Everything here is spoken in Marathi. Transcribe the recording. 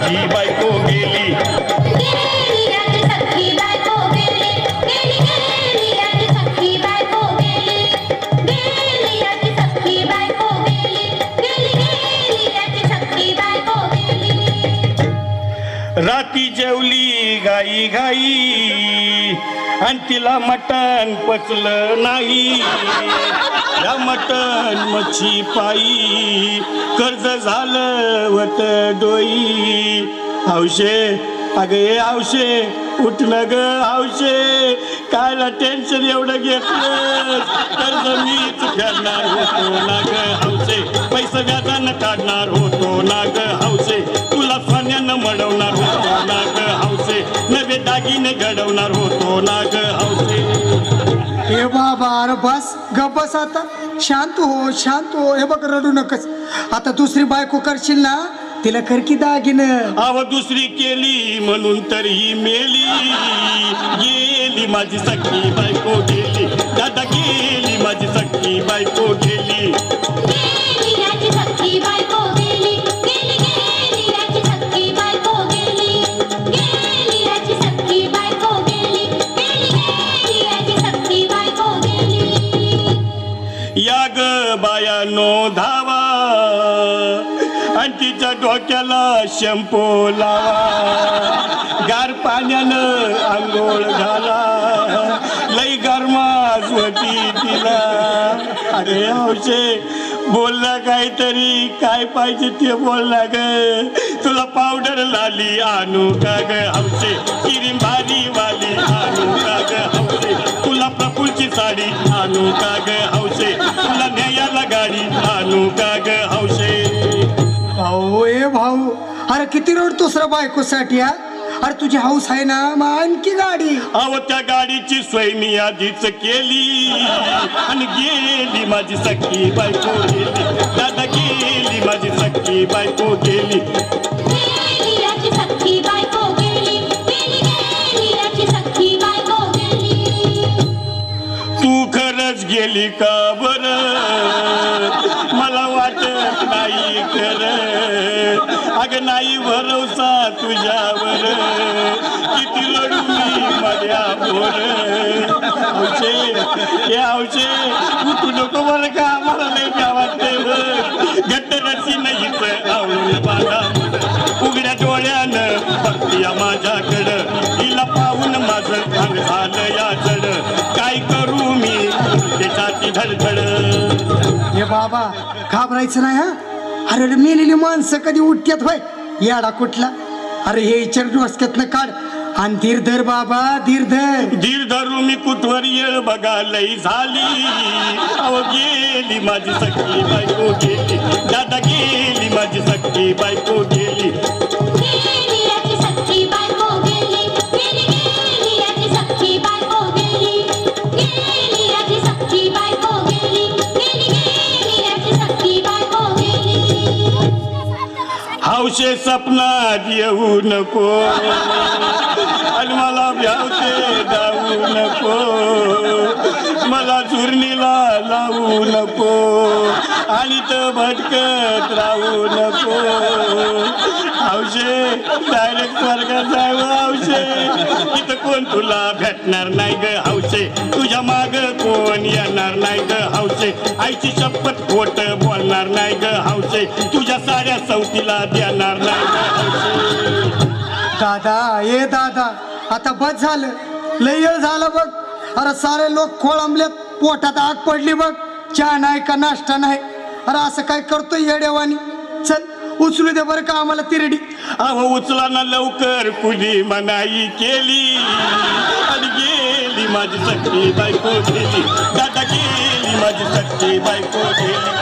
माझी बायको गेली. गेली याची सख्खी बायको गेली, गेली गेली याची सख्खी बायको गेली, गेली याची सख्खी बायको गेली, गेली गेली याची सख्खी बायको गेली. राती जेवली घाई घाई आणि तिला मटण पचलं नाही. या मटण मच्छी पायी कर्ज झालं वत डोई. हौशे अगे हौशे उठलं ग हौशे, कायला टेन्शन एवढं घेतलं. कर्ज मीच फेडणार होतो ना ग हौशे, पैसे व्याजानं काढणार होतो ना ग हौशे, तुला सोन्यानं मडवणार होतो ना ग हौशे, नवे दागिने घडवणार होतो ना ग हौशे. हे बाबा अरे बस गप बस आता, शांत हो. हे बघ रडू नकस. आता दुसरी बायको करशील ना तिला कर की दागिनं. अव दुसरी केली म्हणून तर ही मेली. गेली माझी सख्खी बायको गेली, दादा गेली माझी सख्खी बायको गेली. गेली याची सख्खी बायको गेली, गेली गेली याची सख्खी बायको गेली, गेली याची सख्खी बायको गेली, गेली गेली याची सख्खी बायको गेली. या ग बायानो धावा आणि तिच्या डोक्याला शॅम्पू लावा. गार पाण्यानं आंघोळ घाला, लई गरमास होती तिला. अरे हौशे बोलला काहीतरी, काय पाहिजे ते बोलला ग. तुला पावडर लाली आणू का ग हौशे, क्रीम भारी वाली आणू का ग हौशे, तुला प्रफुलची साडी आणू का ग हौशे, तुला न्यायाला गाडी आणू का ग हौशे. भाऊ ए भाऊ अरे किती रडतोस रे बायकोसाठी हा. अरे तुझी हौस आहे ना मग आणखी गाडी. अहो त्या गाडीची सोय मी आधीच केली आणि गेली माझी सख्खी बायको गेली, दादा गेली माझी सख्खी बायको गेली. गेली याची सख्खी बायको गेली, गेली गेली याची सख्खी बायको गेली. तू खरंच गेली का बरं, मला वाटत नाही खरं. अगं नाही भरोसा तुझ्यावर, किती रडू मी माझ्या बोर. हौशे हे हौशे उठू नको बरं का, मला लय काय वाटते. घट्ट रशी नाहीच आवळून बांधा, उघड्या डोळ्यानं बघती माझ्याकडं, तिला पाहून माझं अंग झालं या जड. काय करू मी त्याच्याची धडधड. हे बाबा घाबरायचं नाही हा. अरे मेलेली माणसं कधी उठत्यात होय याडा कुठला. अरे हे इचार डोसक्यातनं काढ आणि धीर धर बाबा धीर धर. धीर धरू मी कुठवर येळ बघा लई झाली. अहो गेली माझी सख्खी बायको गेली, दादा गेली माझी सख्खी बायको गेली. गेली याची सख्खी बायको गेली, गेली गेली याची सख्खी बायको गेली, गेली याची सख्खी बायको गेली, गेली गेली याची सख्खी बायको गेली. हौशे सपनात येऊ नको आणि मला भ्यावते जाऊ नको, मला चुरणीला लावू नको आणि तर भटकत राहू नको. हौशे डायरेक्ट स्वर्गात जाऊ हौशे, इथं कोण तुला भेटणार नाही ग हौशे, तुझ्या माग कोण येणार नाही ग हौशे, आईची शपथ खोट बोलणार नाही ग हौशे, तुझ्या साऱ्या सवतीला देणार नाही ग हौशे. दादा ए दादा आता बस झालं, लय वेळ झालं बघ. अरे सारे लोक खोळंबलेत, पोटात आग पडली बघ. चहा नाही का नाश्ता नाही. अरे असं काय करतोय येड्यावानी. चल उचलू दे बरं का आम्हाला तिरडी. अहो उचला ना लवकर, कुणी मनाई केली आणि गेली माझी सख्खी बायको गेली, दादा गेली माझी सख्खी बायको गेली.